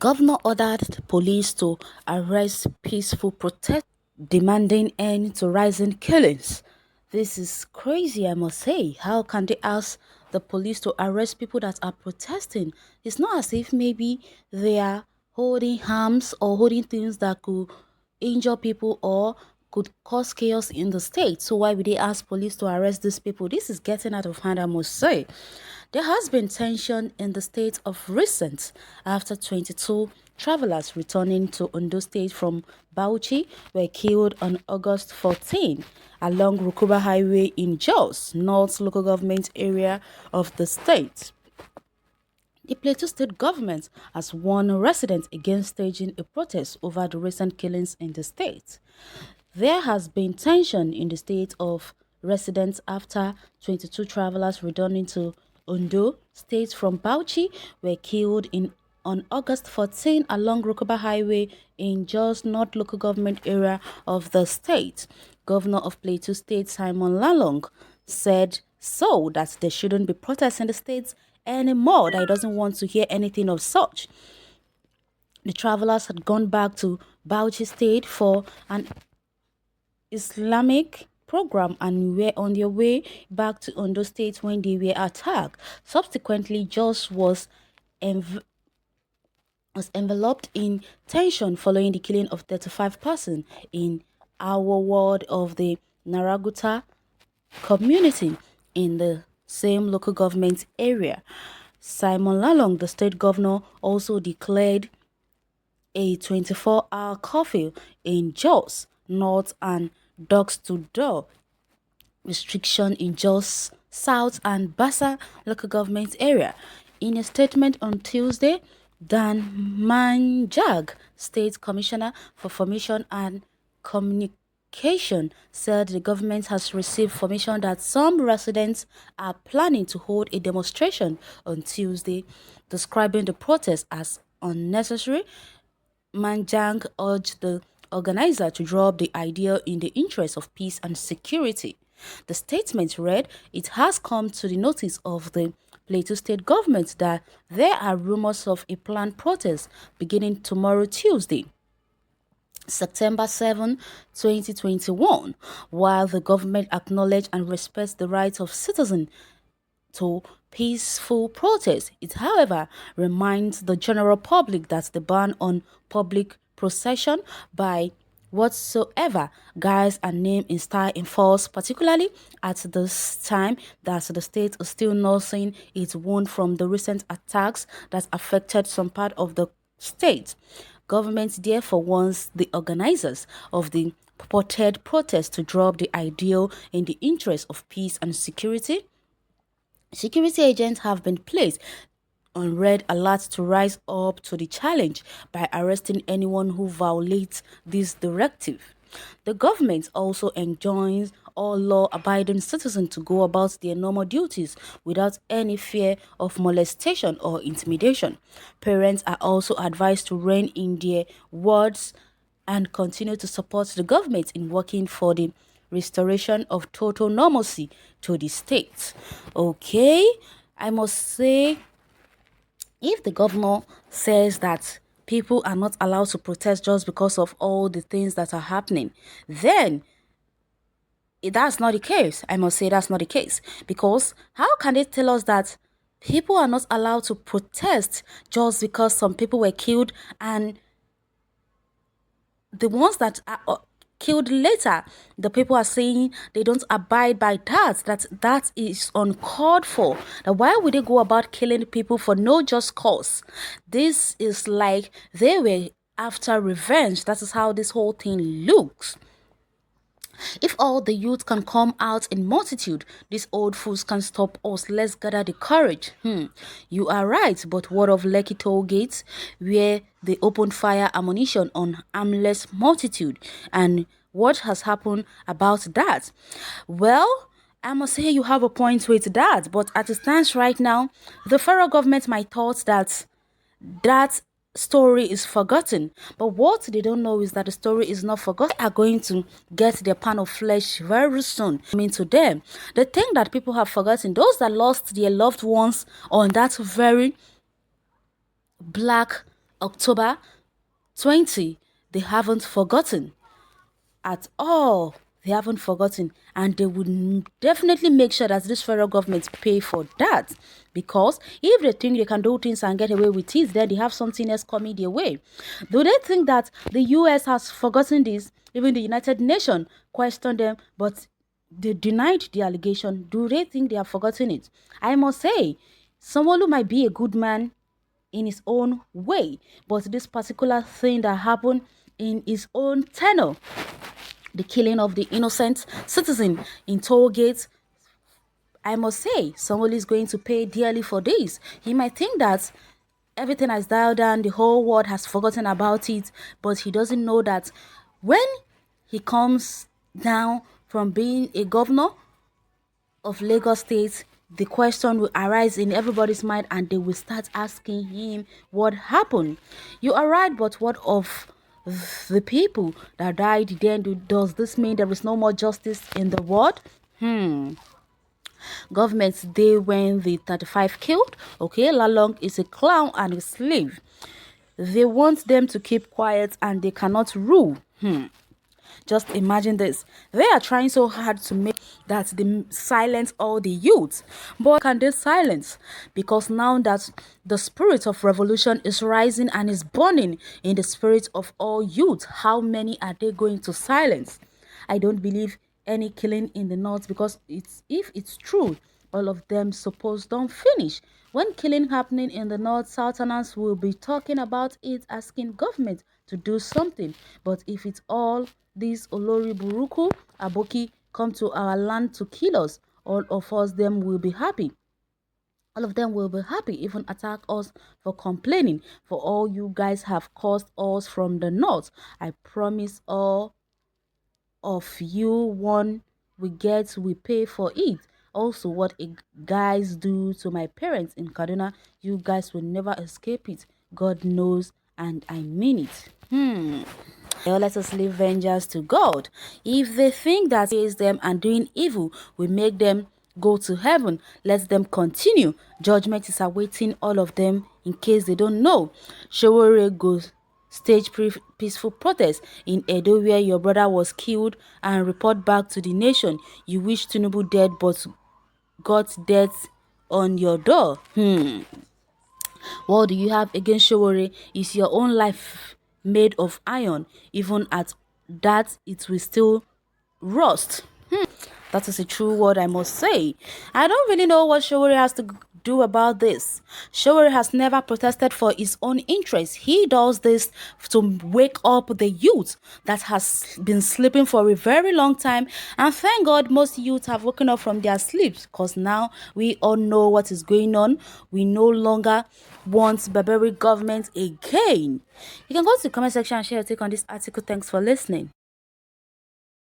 Governor ordered police to arrest peaceful protesters demanding end to rising killings. This is crazy, I must say. How can they ask the police to arrest people that are protesting? It's not as if maybe they are holding arms or holding things that could injure people or could cause chaos in the state. So why would they ask police to arrest these people? This is getting out of hand, I must say. There has been tension in the state of recent after 22 travelers returning to Ondo State from Bauchi were killed on August 14 along Rukuba Highway in Jos, North local government area of the state. The Plateau state government has warned residents against staging a protest over the recent killings in the state. There has been tension in the state of residents after 22 travelers returning to Ondo State from Bauchi were killed on August 14 along Rukuba Highway in Jos North local government area of the state. Governor of Plateau State Þ0LIC said that there shouldn't be protests in the state anymore, that he doesn't want to hear anything of such. The travelers had gone back to Bauchi State for an Islamic program and were on their way back to Ondo State when they were attacked. Subsequently, Jos was enveloped in tension following the killing of 35 persons in our ward of the Naraguta community in the same local government area. Þ0LIC, the state governor, also declared a 24-hour curfew in Jos North and door-to-door restriction in Jos South and Bassa local government area. In a statement on Tuesday, Dan Manjag, State Commissioner for Formation and Communication, said the government has received information that some residents are planning to hold a demonstration on Tuesday, describing the protest as unnecessary. Manjang urged the organizer to drop the idea in the interest of peace and security. The statement read, "It has come to the notice of the Plateau State government that there are rumors of a planned protest beginning tomorrow, Tuesday, September 7, 2021, while the government acknowledges and respects the rights of citizens to peaceful protest. It, however, reminds the general public that the ban on public procession by whatsoever guise and name is still in force, particularly at this time that the state is still nursing its wound from the recent attacks that affected some part of the state. Government therefore wants the organizers of the purported protest to drop the ideal in the interest of peace and security. Security agents have been placed on red alert to rise up to the challenge by arresting anyone who violates this directive. The government also enjoins all law-abiding citizens to go about their normal duties without any fear of molestation or intimidation. Parents are also advised to rein in their words and continue to support the government in working for the restoration of total normalcy to the state. Okay, I must say, if the governor says that people are not allowed to protest just because of all the things that are happening, then that's not the case. I must say that's not the case. Because how can they tell us that people are not allowed to protest just because some people were killed, and the ones that are killed later, the people are saying they don't abide by that is uncalled for? Now, why would they go about killing people for no just cause? This is like they were after revenge. That is how this whole thing looks. If all the youth can come out in multitude, these old fools can stop us. Let's gather the courage. You are right, but what of Lekki toll gates, where they opened fire ammunition on armless multitude? And what has happened about that? Well, I must say you have a point with that, but as it stands right now, the federal government might thought that story is forgotten, but what they don't know is that the story is not forgotten. Are going to get their pound of flesh very soon. I mean, to them, the thing that people have forgotten, those that lost their loved ones on that very black October 20, they haven't forgotten at all. They haven't forgotten, and they would definitely make sure that this federal government pay for that, because if they think they can do things and get away with it, then they have something else coming their way. Do they think that the US has forgotten this? Even the United Nations questioned them, but they denied the allegation. Do they think they have forgotten it? I must say, Sanwo-Olu might be a good man in his own way, but this particular thing that happened in his own tenure, the killing of the innocent citizen in toll gates, I must say, somebody is going to pay dearly for this. He might think that everything has dialed down, the whole world has forgotten about it, but he doesn't know that when he comes down from being a governor of Lagos State, the question will arise in everybody's mind and they will start asking him what happened. You are right, but what of the people that died then? Does this mean there is no more justice in the world? Government's day when the 35 killed. Okay, Lalong is a clown and a slave. They want them to keep quiet and they cannot rule. Just imagine this. They are trying so hard to make that they silence all the youth. But can they silence? Because now that the spirit of revolution is rising and is burning in the spirit of all youth, how many are they going to silence? I don't believe any killing in the north, because if it's true, all of them suppose don't finish. When killing happening in the north, Southerners will be talking about it, asking government to do something. But if it's all these Olori Buruku, Aboki come to our land to kill us, all of us them will be happy. All of them will be happy, even attack us for complaining. For all you guys have caused us from the north, I promise all of you, one we get, we pay for it. Also, what guys do to my parents in Kaduna, you guys will never escape it. God knows, and I mean it. Well, let us leave vengeance to God. If they think that is them and doing evil will make them go to heaven, let them continue. Judgment is awaiting all of them in case they don't know. Ķ′Ł 1Nn goes stage peaceful protest in Edo where your brother was killed and report back to the nation. You wish Tinubu dead but got death on your door. What do you have against Ķ′Ł 1Nn? Is your own life made of iron? Even at that, it will still rust. That is a true word, I must say. I don't really know what Ķ′Ł 1Nn has to do about this. Ķ′ºnwèrè has never protested for his own interests. He does this to wake up the youth that has been sleeping for a very long time. And thank God most youth have woken up from their sleeps, because now we all know what is going on. We no longer want barbaric government again. You can go to the comment section and share your take on this article. Thanks for listening.